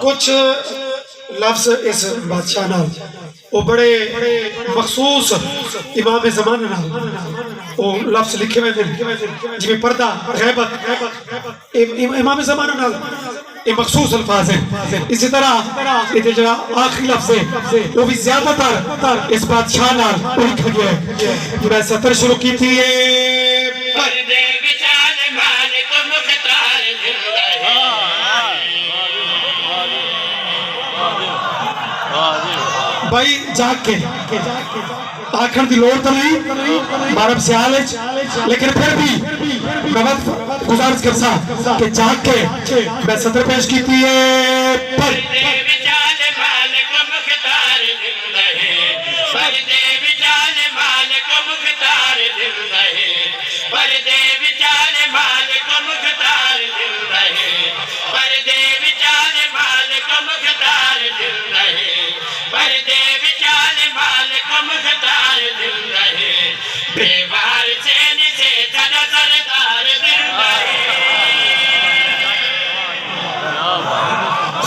کچھ لفظ اس بادشاہ نال وہ بڑے مخصوص امام زمانہ نال وہ لفظ لکھے ہوئے ہیں جی میں پردہ غیبت امام زمانہ نال یہ مخصوص الفاظ ہیں. اسی طرح یہ جو آخری لفظ ہے وہ بھی زیادہ تر اس بادشاہ نال لکھا گیا ہے. میں سطر شروع کی تھی بھائی جاگ کے آکھن دی لوڑ تو نہیں بارب سیال لیکن پھر بھی میں وقت گزارش کرسا کہ جاگ کے میں سطر پیش کی تھی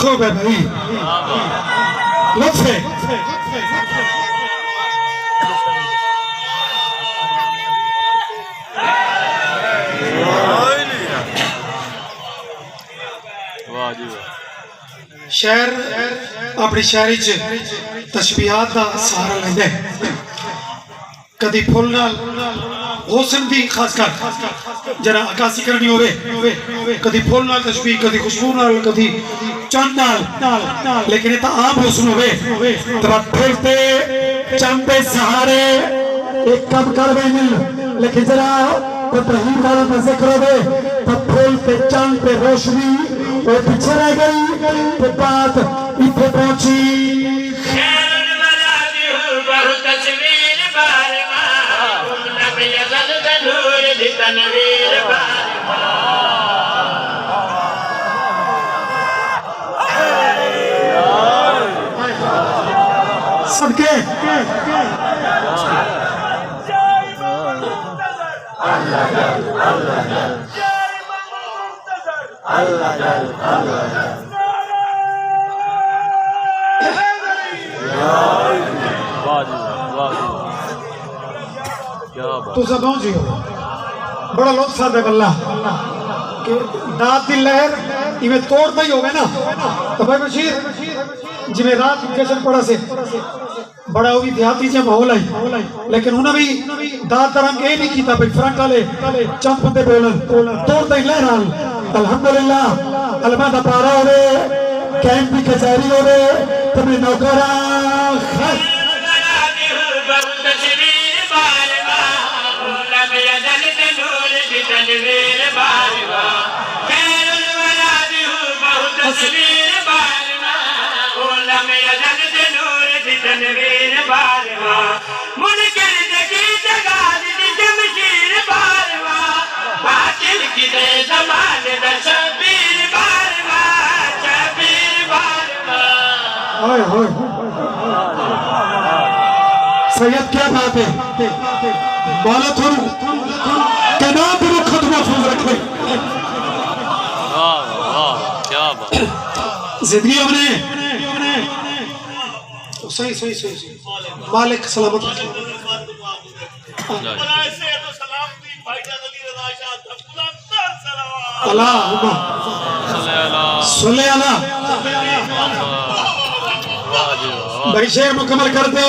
خوب ہے بھائی لطف ہے. شہر اپنی شہری تشبیہات کا سہارا لیندے کدی پھول نال حسن دی خاص کر جنا عکاسی کرنی ہوئے کدی پھول نال تشبیہ کدی خوشبو نال کدی چند نال لیکن یہ تا عام حسن ہوئے تو بات پھولتے چند پہ سہارے ایک کم کر بے مل لیکن ذرا تحریم والا میں ذکر ہوئے تو پھولتے چند پہ روشنی وہ پیچھے رہ گئی تو بات اتنے پہنچی صدقے تو سب پہنچی ہو بڑا لطف ہے واللہ کہ داد دی لہر ایویں توڑتا ہی ہوگا نا. تو بھائی بشیر جی میں رات کیسن پڑا سے بڑا ہوگی دیہاتی جا ماحول آئی لیکن انہوں نے بھی داد درم اے نہیں کیتا بھائی فرنٹ والے چمپ ہوتے بولن توڑتا ہی لہر آل. الحمدللہ علماء دا پارا ہوئے کیمپ بھی کچھاری ہوئے تمہیں نوکرہ خیر سید کیا بات ہے مولا تھوڑ کے نام پر خط محفوظ رکھے زندگی ہم نے صحیح مالک سلامت رکھے اللہم صلی اللہ بھائی شعر مکمل کر دو.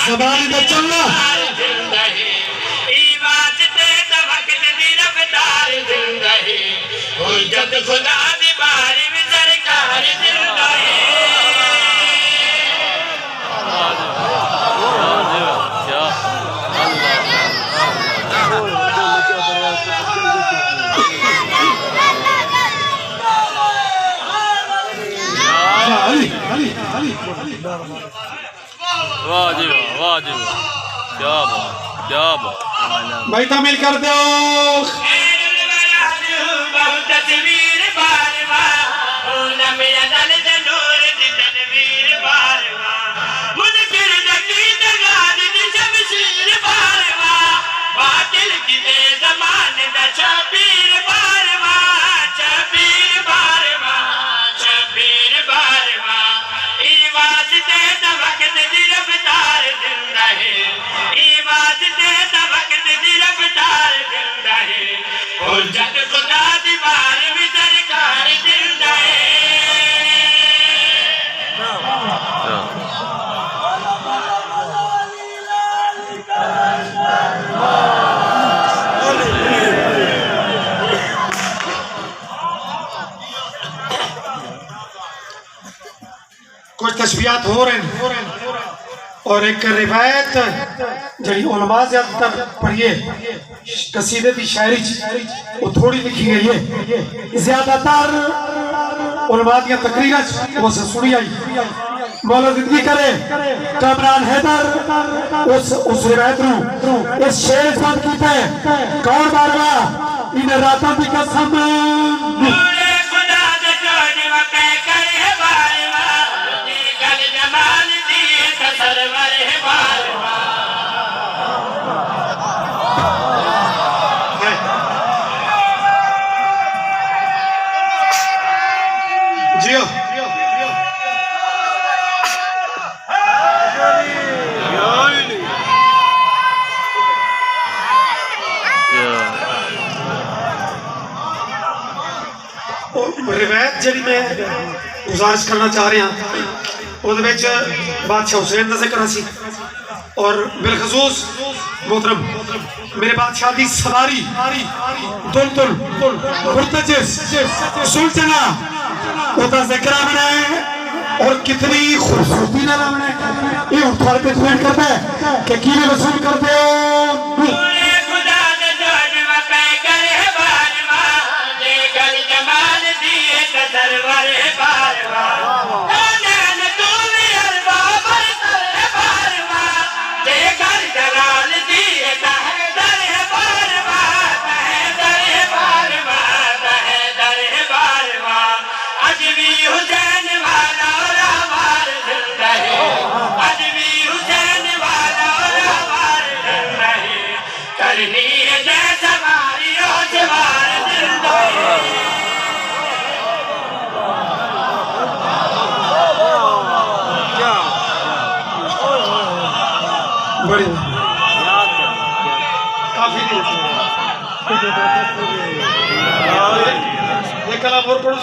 زبان دا چلنا حجت خدا دی باری میں سرکار زندہ واہ جی واہ، واہ جی واہ، کیا بات، کیا بات. بھائی تعمیل کر دو. کچھ تشبیہات ہو رہے ہیں اور ایک روایت جڑی علماء زیادہ تر پڑھیے قصیدے دی شاعری وہ تھوڑی لکھی گئی ہے. زیادہ تر علماء دیا تقریرات وہ سے سنی آئی. مولا زندگی کرے کامران حیدر اس روایت رو اس شعر فن کیتا ہے. کون بارگاہ انہیں راتوں کی قسم روایت جڑی میں گزارش کرنا چاہ رہے ہیں وہ بادشاہ حسین کا ذکر سی اور بالخصوص محترم میرے بادشاہ دی سواری دلدل مرتجس سلطنہ وہ تا ذکر آمنا ہے اور کتنی خوبصورتی نہ آمنا ہے. یہ اٹھوار پہ ڈیپینڈ کرتا ہے کہ کینے وصول کرتے ہو. بڑی کافی یہ کلام اور پڑھو